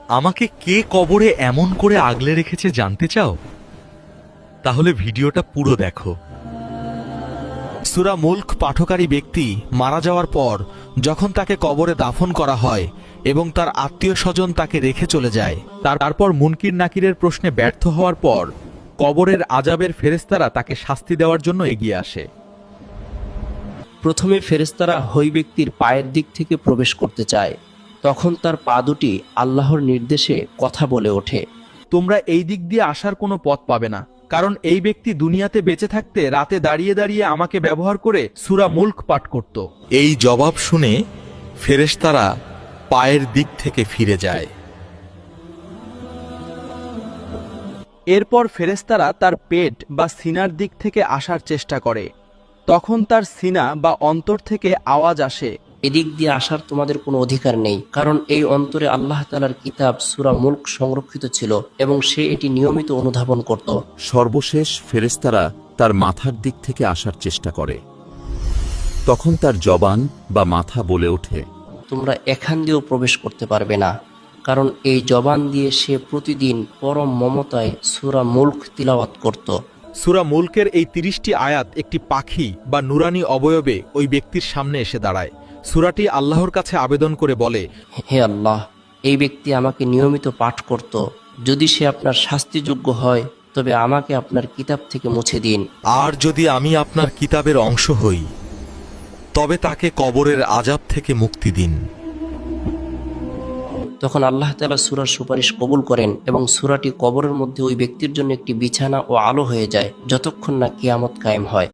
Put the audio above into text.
আমাকে কে কবরে এমন করে আগলে রেখেছে জানতে চাও? তাহলে ভিডিওটা পুরো দেখো। সূরা মুলক পাঠকারী ব্যক্তি মারা যাওয়ার পর যখন তাকে কবরে দাফন করা হয় এবং তার আত্মীয় স্বজন তাকে রেখে চলে যায়, তারপর মুনকির নাকিরের প্রশ্নে ব্যর্থ হওয়ার পর কবরের আযাবের ফেরেশতারা তাকে শাস্তি দেওয়ার জন্য এগিয়ে আসে। প্রথমে ফেরেশতারা ওই ব্যক্তির পায়ের দিক থেকে প্রবেশ করতে চায়। তখন তার পা দুটি আল্লাহর নির্দেশে কথা বলে ওঠে। তোমরা এই দিক দিয়ে আসার কোনো পথ পাবে না, কারণ এই ব্যক্তি দুনিয়াতে বেঁচে থাকতে রাতে দাঁড়িয়ে দাঁড়িয়ে আমাকে ব্যবহার করে সূরা মুলক পাঠ করত। এই জবাব শুনে ফেরেশতারা পায়ের দিক থেকে ফিরে যায়। এরপর ফেরেশতারা তার পেট বা সিনার দিক থেকে আসার চেষ্টা করে। তখন তার সিনা বা অন্তর থেকে আওয়াজ আসে, এদিক দিয়ে আসার তোমাদের কোনো অধিকার নেই, কারণ এই অন্তরে আল্লাহ তাআলার কিতাব সূরা মুলক সংরক্ষিত ছিল এবং সে এটি নিয়মিত অনুধাবন করত। সর্বশেষ ফেরেশতারা তার মাথার দিক থেকে আসার চেষ্টা করে। তখন তার জবান বা মাথা বলে ওঠে, তোমরা এখান দিয়েও প্রবেশ করতে পারবে না, কারণ এই জবান দিয়ে সে প্রতিদিন পরম মমতায় সূরা মুলক তিলাওয়াত করত। সূরা মুলকের এই ৩০টি আয়াত একটি পাখি বা নুরানি অবয়বে ওই ব্যক্তির সামনে এসে দাঁড়ায়। সূরাটি আল্লাহর কাছে আবেদন করে বলে, হে আল্লাহ, এই ব্যক্তি আমাকে নিয়মিত পাঠ করত। যদি সে আপনার শাস্তিযোগ্য হয় তবে আমাকে আপনার কিতাব থেকে মুছে দিন। আর যদি আমি আপনার কিতাবের অংশ হই তবে তাকে কবরের আযাব থেকে মুক্তি দিন। তখন আল্লাহ তাআলা সূরার সুপারিশ কবুল করেন এবং সূরাটি কবরের মধ্যে ওই ব্যক্তির জন্য একটি বিছানা ও আলো হয়ে যায়, যতক্ষণ না কিয়ামত কায়েম হয়।